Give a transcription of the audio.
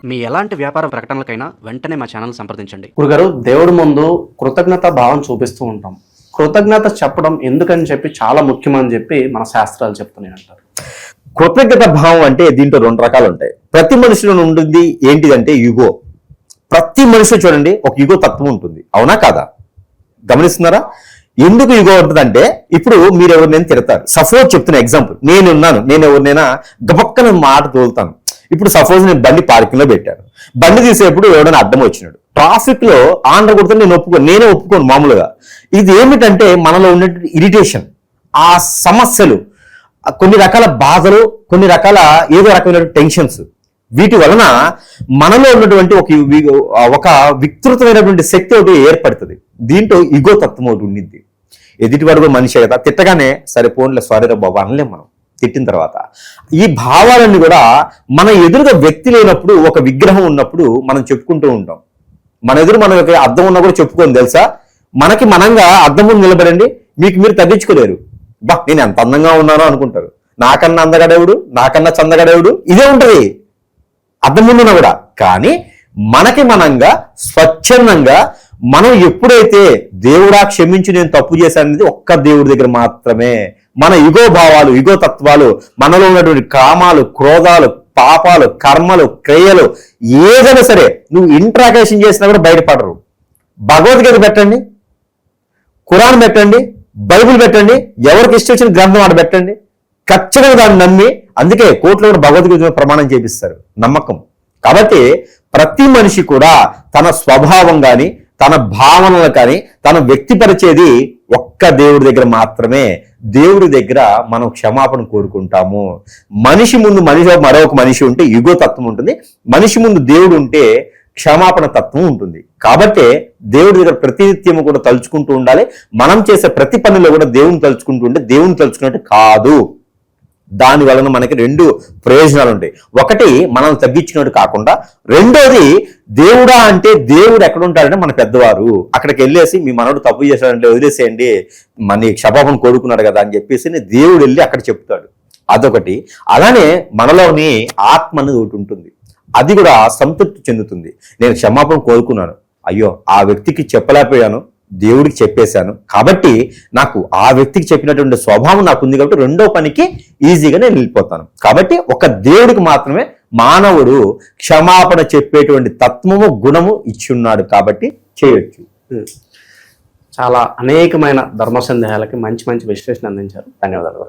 మీ ఎలాంటి వ్యాపార ప్రకటనలకైనా వెంటనే మా ఛానల్ సంప్రదించండి. గురుగారు, దేవుడి ముందు కృతజ్ఞత భావం చూపిస్తూ ఉంటాం. కృతజ్ఞత చెప్పడం ఎందుకని చెప్పి చాలా ముఖ్యమని చెప్పి మన శాస్త్రాలు చెప్తున్నాయి అంటారు. కృతజ్ఞత భావం అంటే దీంట్లో రెండు రకాలు ఉంటాయి. ప్రతి మనిషిలో ఉంటుంది ఏంటిదంటే యుగో. ప్రతి మనిషి చూడండి ఒక యుగో తత్వం ఉంటుంది, అవునా కాదా? గమనిస్తున్నారా? ఎందుకు యుగో ఉంటుందంటే ఇప్పుడు మీరు ఎవరినైనా తిడతారు. సపోజ్ చెప్తున్న ఎగ్జాంపుల్, నేను ఎవరినైనా గబక్కన మాట తోలుతాను. ఇప్పుడు సపోజ్ నేను బండి పార్కింగ్ లో పెట్టాను. బండి తీసేప్పుడు ఎవడైనా అడ్డం వచ్చినాడు, ట్రాఫిక్ లో ఆంధ్ర కొడితే నేనే ఒప్పుకోను మామూలుగా. ఇది ఏమిటంటే మనలో ఉన్నటువంటి ఇరిటేషన్, ఆ సమస్యలు, కొన్ని రకాల బాధలు, కొన్ని రకాల ఏదో రకమైన టెన్షన్స్, వీటి వలన మనలో ఉన్నటువంటి ఒక వికృతమైనటువంటి శక్తి ఒకటి ఏర్పడుతుంది. దీంట్లో ఇగో తత్వం ఒకటి ఉండింది. ఎదుటి వాడు మనిషి కదా, తిట్టగానే సరే పోన్లే సారీ రా బాబా అనలేం మనం తిట్టిన తర్వాత. ఈ భావాలన్నీ కూడా మన ఎదురుగా వ్యక్తి లేనప్పుడు, ఒక విగ్రహం ఉన్నప్పుడు మనం చెప్పుకుంటూ ఉంటాం. మన ఎదురు మనకి అద్దం ఉన్నా కూడా చెప్పుకోని తెలుసా. మనకి మనంగా అద్దం ముందు నిలబడండి, మీకు మీరు తగ్గించుకోలేరు. బా నేను ఎంత అందంగా ఉన్నానో అనుకుంటారు. నాకన్నా అందగడేవుడు, నాకన్నా చందగడేవుడు, ఇదే ఉంటది అద్దం ముందున్నా కూడా. కానీ మనకి మనంగా స్వచ్ఛందంగా మనం ఎప్పుడైతే దేవుడా క్షమించి నేను తప్పు చేశాననేది ఒక్క దేవుడి దగ్గర మాత్రమే. మన యుగో భావాలు, యుగో తత్వాలు, మనలో ఉన్నటువంటి కామాలు, క్రోధాలు, పాపాలు, కర్మలు, క్రియలు ఏదైనా సరే నువ్వు ఇంట్రాగేషన్ చేసినా కూడా బయటపడరు. భగవద్గీత పెట్టండి, ఖురాన్ పెట్టండి, బైబిల్ పెట్టండి, ఎవరికి ఇష్టం వచ్చిన గ్రంథం ఆడ పెట్టండి, ఖచ్చితంగా దాన్ని నమ్మి, అందుకే కోర్టులో కూడా భగవద్గీత ప్రమాణం చేపిస్తారు, నమ్మకం. కాబట్టి ప్రతి మనిషి కూడా తన స్వభావం కానీ, తన భావనలు కానీ తను వ్యక్తిపరిచేది ఒక్క దేవుడి దగ్గర మాత్రమే. దేవుడి దగ్గర మనం క్షమాపణ కోరుకుంటాము. మనిషి ముందు మరొక మనిషి ఉంటే యుగో తత్వం ఉంటుంది, మనిషి ముందు దేవుడు ఉంటే క్షమాపణ తత్వం ఉంటుంది. కాబట్టి దేవుడి దగ్గర ప్రతినిత్యము కూడా తలుచుకుంటూ ఉండాలి. మనం చేసే ప్రతి పనిలో కూడా దేవుని తలుచుకుంటూ ఉంటే దేవుని తలుచుకున్నట్టు కాదు. దాని వలన మనకి రెండు ప్రయోజనాలు ఉంటాయి. ఒకటి మనం తగ్గించినట్టు కాకుండా, రెండోది దేవుడా అంటే దేవుడు ఎక్కడ ఉంటాడంటే మన పెద్దవారు. అక్కడికి వెళ్ళేసి మీ మనోడు తప్పు చేశాడంటే వదిలేసేయండి, మన క్షమాపణ కోరుకున్నాడు కదా అని చెప్పేసి దేవుడు వెళ్ళి అక్కడ చెప్తాడు. అదొకటి. అలానే మనలోని ఆత్మ అనేది ఒకటి ఉంటుంది, అది కూడా సంతృప్తి చెందుతుంది. నేను క్షమాపణ కోరుకున్నాను, అయ్యో ఆ వ్యక్తికి చెప్పలేకపోయాను, దేవుడికి చెప్పేశాను, కాబట్టి నాకు ఆ వ్యక్తికి చెప్పినటువంటి స్వభావం నాకు ఉంది, కాబట్టి రెండో పనికి ఈజీగా నేను వెళ్ళిపోతాను. కాబట్టి ఒక దేవుడికి మాత్రమే మానవుడు క్షమాపణ చెప్పేటువంటి తత్వము, గుణము ఇచ్చున్నాడు, కాబట్టి చేయొచ్చు. చాలా అనేకమైన ధర్మ సందేహాలకి మంచి విశ్లేషణ అందించారు. ధన్యవాదాలు.